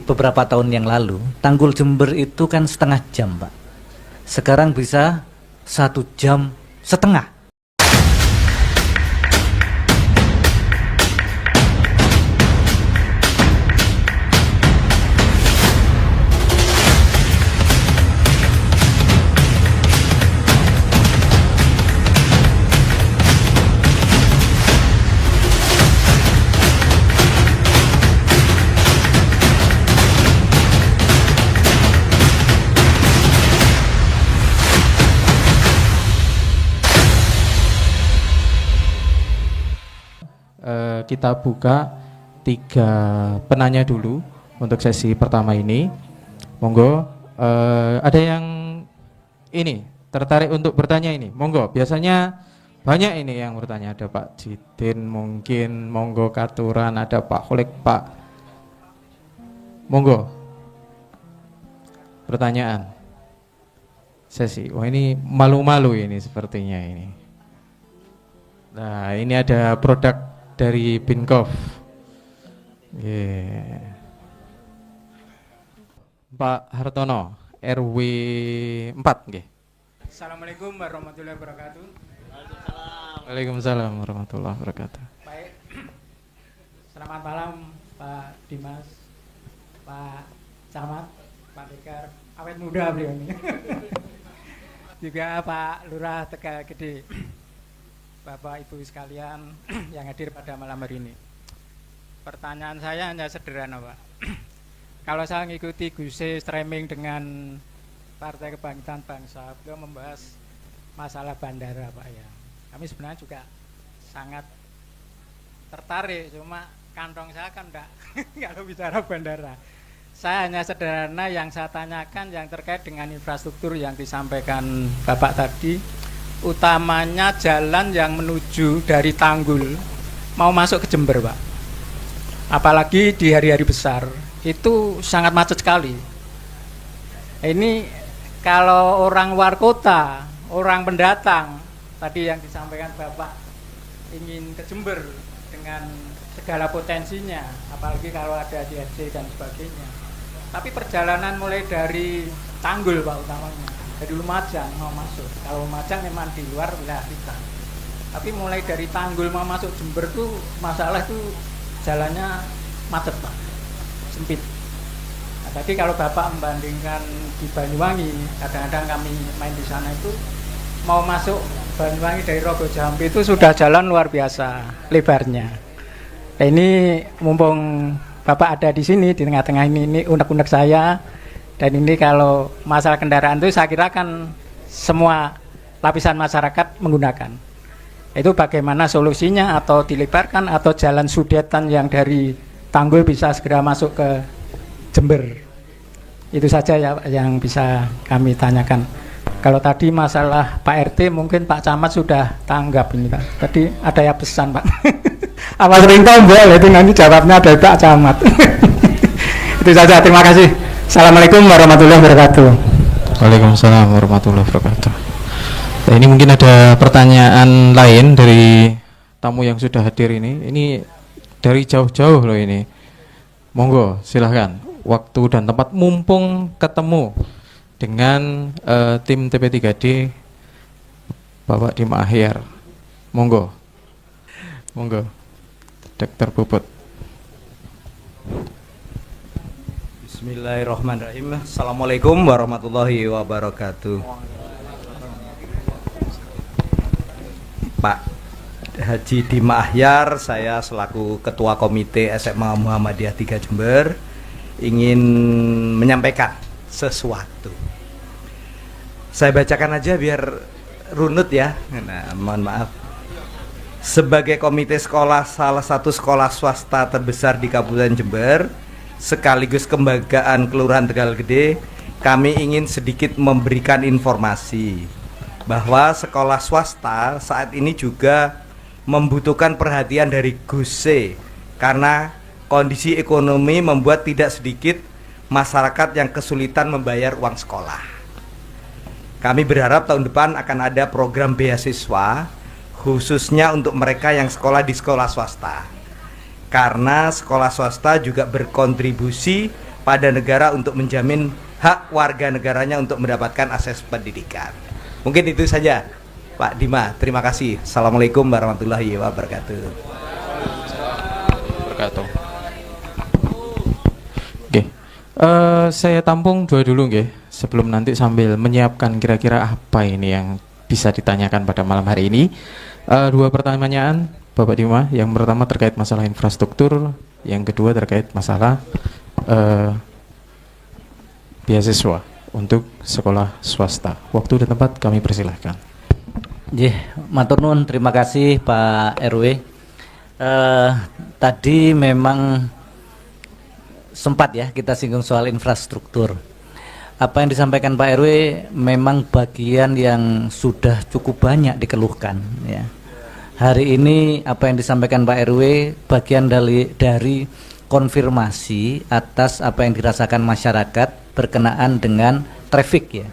Beberapa tahun yang lalu, Tanggul Jember itu kan setengah jam, Pak. Sekarang bisa 1 jam setengah. Kita buka 3 penanya dulu untuk sesi pertama ini. Monggo, ada yang ini tertarik untuk bertanya ini? Monggo, biasanya banyak ini yang bertanya. Ada Pak Jidin mungkin, monggo Katuran, ada Pak Khulik, Pak. Monggo, pertanyaan sesi. Wah, ini malu-malu ini sepertinya ini. Nah, ini ada produk dari Binkov. Yeah. Pak Hartono, RW 4 nggih. Assalamualaikum warahmatullahi wabarakatuh. Waalaikumsalam warahmatullahi wabarakatuh. Baik. Selamat malam Pak Dimas, Pak Camat, Pak Dekar, awet muda beliau ini. Juga Pak Lurah Tegal Gede. Bapak Ibu sekalian yang hadir pada malam hari ini. Pertanyaan saya hanya sederhana, Pak. Kalau saya mengikuti Guse streaming dengan Partai Kebangkitan Bangsa, beliau membahas masalah bandara, Pak ya. Kami sebenarnya juga sangat tertarik, cuma kantong saya kan enggak kalau bicara bandara. Saya hanya sederhana yang saya tanyakan yang terkait dengan infrastruktur yang disampaikan Bapak tadi, utamanya jalan yang menuju dari Tanggul mau masuk ke Jember, Pak. Apalagi di hari-hari besar itu sangat macet sekali. Ini kalau orang luar kota, orang pendatang tadi yang disampaikan Bapak ingin ke Jember dengan segala potensinya, apalagi kalau ada JRC dan sebagainya. Tapi perjalanan mulai dari Tanggul, Pak, utamanya dari Lumajang mau masuk. Kalau Lumajang memang di luar wilayah kita. Tapi mulai dari Tanggul mau masuk Jember tuh masalah tuh jalannya macet, Pak. Sempit. Nah, tadi kalau Bapak membandingkan di Banyuwangi, kadang-kadang kami main di sana itu mau masuk Banyuwangi dari Rogo Jambi itu sudah jalan luar biasa lebarnya. Nah, ini mumpung Bapak ada di sini di tengah-tengah ini unek-unek saya. Dan ini kalau masalah kendaraan itu saya kira kan semua lapisan masyarakat menggunakan. Itu bagaimana solusinya, atau dilebarkan atau jalan sudetan yang dari Tanggul bisa segera masuk ke Jember. Itu saja ya yang bisa kami tanyakan. Kalau tadi masalah Pak RT mungkin Pak Camat sudah tanggap ini, Pak. Tadi ada ya pesan, Pak. Apa sering tombol itu nanti jawabnya dari Pak Camat. Itu saja, terima kasih. Assalamualaikum warahmatullahi wabarakatuh. Waalaikumsalam warahmatullahi wabarakatuh. Nah, ini mungkin ada pertanyaan lain dari tamu yang sudah hadir ini. Ini dari jauh-jauh loh ini. Monggo, silahkan. Waktu dan tempat mumpung ketemu dengan tim TP3D Bapak Dim Ahyar. Monggo. Monggo. Dr. Puput. Bismillahirrahmanirrahim. Assalamualaikum warahmatullahi wabarakatuh. Pak Haji Dim Ahyar, saya selaku Ketua Komite SMA Muhammadiyah 3 Jember ingin menyampaikan sesuatu. Saya bacakan aja biar runut ya. Nah, mohon maaf. Sebagai komite sekolah salah satu sekolah swasta terbesar di Kabupaten Jember, sekaligus kebanggaan Kelurahan Tegal Gede, kami ingin sedikit memberikan informasi bahwa sekolah swasta saat ini juga membutuhkan perhatian dari Guse karena kondisi ekonomi membuat tidak sedikit masyarakat yang kesulitan membayar uang sekolah. Kami berharap tahun depan akan ada program beasiswa khususnya untuk mereka yang sekolah di sekolah swasta. karena sekolah swasta juga berkontribusi pada negara untuk menjamin hak warga negaranya untuk mendapatkan akses pendidikan. Mungkin itu saja Pak Dima, terima kasih. Assalamualaikum warahmatullahi wabarakatuh. Oke, saya tampung dua dulu nggih, sebelum nanti sambil menyiapkan kira-kira apa ini yang bisa ditanyakan pada malam hari ini. Dua pertanyaan Bapak Dima, yang pertama terkait masalah infrastruktur, yang kedua terkait masalah beasiswa untuk sekolah swasta. Waktu dan tempat kami persilahkan. Matur nuwun, terima kasih Pak RW. Tadi memang sempat ya kita singgung soal infrastruktur. Apa yang disampaikan Pak RW memang bagian yang sudah cukup banyak dikeluhkan ya. Hari ini apa yang disampaikan Pak RW bagian dari konfirmasi atas apa yang dirasakan masyarakat berkenaan dengan traffic ya,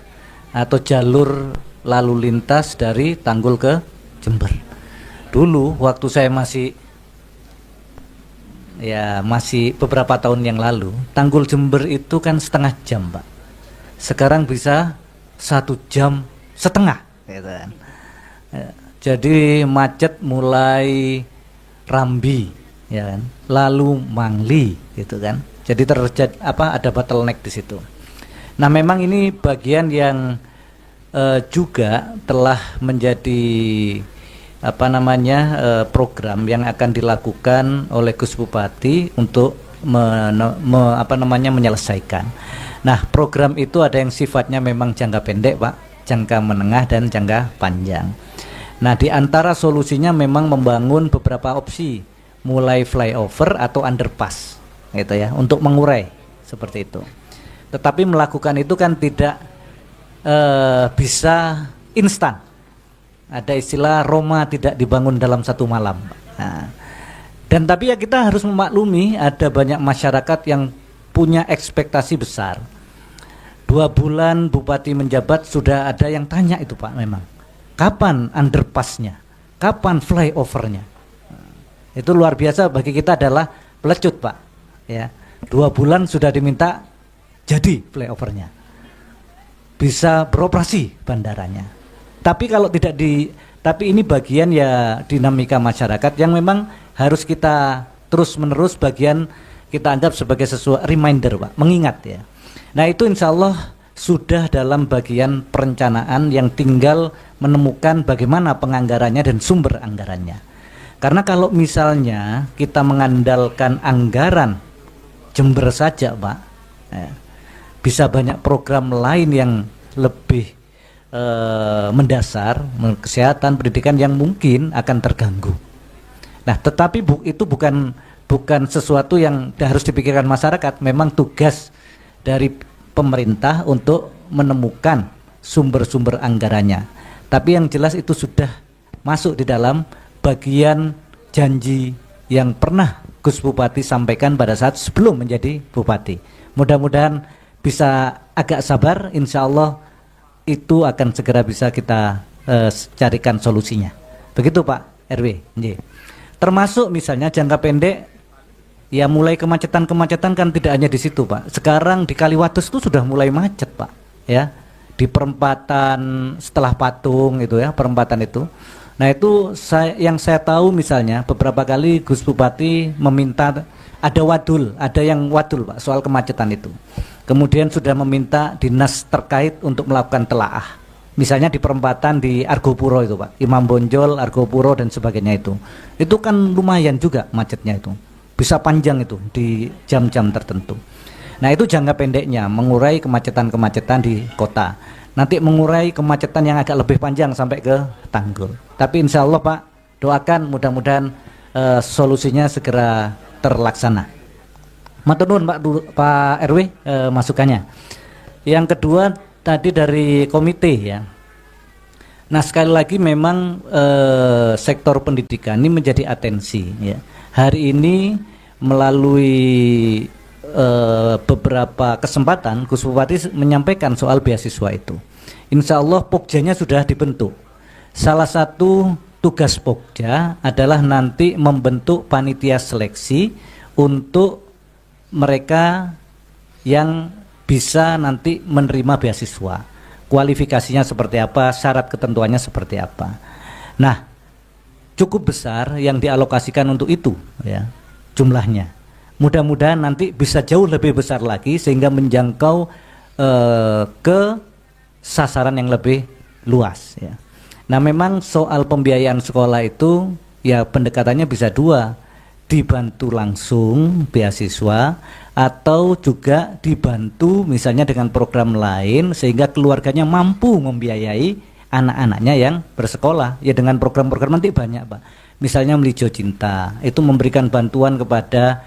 atau jalur lalu lintas dari Tanggul ke Jember. Dulu waktu saya masih beberapa tahun yang lalu, Tanggul Jember itu kan setengah jam Pak. Sekarang bisa 1,5 jam gitu kan. Jadi macet mulai Rambi ya kan, lalu Mangli gitu kan. Jadi ada bottleneck di situ. Nah, memang ini bagian yang juga telah menjadi program yang akan dilakukan oleh Gus Bupati untuk menyelesaikan. Nah, program itu ada yang sifatnya memang jangka pendek Pak, jangka menengah dan jangka panjang. Nah, di antara solusinya memang membangun beberapa opsi, mulai flyover atau underpass gitu ya, untuk mengurai seperti itu. Tetapi melakukan itu kan tidak bisa instan. Ada istilah Roma tidak dibangun dalam satu malam. Nah, dan tapi ya kita harus memaklumi ada banyak masyarakat yang punya ekspektasi besar. 2 bulan Bupati menjabat sudah ada yang tanya itu Pak, memang kapan underpassnya, kapan flyovernya. Itu luar biasa bagi kita, adalah pelecut Pak ya. 2 bulan sudah diminta jadi flyovernya, bisa beroperasi bandaranya. Tapi kalau tidak tapi ini bagian ya dinamika masyarakat yang memang harus kita terus menerus bagian kita anggap sebagai sesuatu reminder Pak, mengingat ya. Nah, itu insya Allah sudah dalam bagian perencanaan yang tinggal menemukan bagaimana penganggarannya dan sumber anggarannya. Karena kalau misalnya kita mengandalkan anggaran Jember saja Pak, bisa banyak program lain yang lebih mendasar, kesehatan, pendidikan yang mungkin akan terganggu. Nah, tetapi itu bukan sesuatu yang harus dipikirkan masyarakat. Memang tugas dari pemerintah untuk menemukan sumber-sumber anggarannya. Tapi yang jelas itu sudah masuk di dalam bagian janji yang pernah Gus Bupati sampaikan pada saat sebelum menjadi Bupati. Mudah-mudahan bisa agak sabar, insya Allah itu akan segera bisa kita carikan solusinya. Begitu Pak RW. Termasuk misalnya jangka pendek, ya mulai kemacetan kan tidak hanya di situ Pak. Sekarang di Kaliwates itu sudah mulai macet Pak ya, di perempatan setelah Patung itu ya, perempatan itu. Nah, itu yang saya tahu misalnya beberapa kali Gus Bupati meminta ada yang wadul Pak soal kemacetan itu. Kemudian sudah meminta dinas terkait untuk melakukan telaah. Misalnya di perempatan di Argopuro itu Pak, Imam Bonjol, Argopuro dan sebagainya itu. Itu kan lumayan juga macetnya itu. Bisa panjang itu di jam-jam tertentu. Nah, itu jangka pendeknya mengurai kemacetan-kemacetan di kota. Nanti mengurai kemacetan yang agak lebih panjang sampai ke Tanggul. Tapi insya Allah Pak, doakan mudah-mudahan solusinya segera terlaksana. Matur nuwun Pak RW masukannya. Yang kedua tadi dari komite ya. Nah, sekali lagi memang sektor pendidikan ini menjadi atensi ya. Hari ini melalui beberapa kesempatan Gus Bupati menyampaikan soal beasiswa itu. Insya Allah Pokjanya sudah dibentuk. Salah satu tugas Pokja adalah nanti membentuk panitia seleksi untuk mereka yang bisa nanti menerima beasiswa. Kualifikasinya seperti apa, syarat ketentuannya seperti apa. Nah, cukup besar yang dialokasikan untuk itu ya jumlahnya. Mudah-mudahan nanti bisa jauh lebih besar lagi sehingga menjangkau ke sasaran yang lebih luas ya. Nah, memang soal pembiayaan sekolah itu ya pendekatannya bisa dua, dibantu langsung beasiswa atau juga dibantu misalnya dengan program lain sehingga keluarganya mampu membiayai anak-anaknya yang bersekolah ya dengan program-program nanti banyak Pak. Misalnya Melijo Cinta itu memberikan bantuan kepada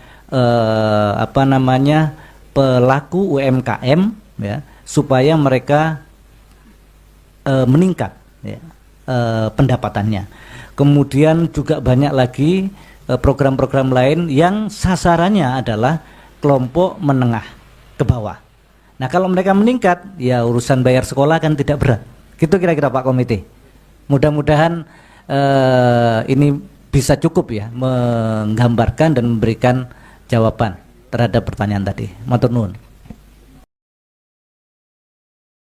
pelaku UMKM ya supaya mereka meningkat ya, pendapatannya. Kemudian juga banyak lagi program-program lain yang sasarannya adalah kelompok menengah ke bawah. Nah, kalau mereka meningkat, ya urusan bayar sekolah kan tidak berat. Gitu kira-kira Pak Komite. Mudah-mudahan ini bisa cukup ya menggambarkan dan memberikan jawaban terhadap pertanyaan tadi. Matur nuwun.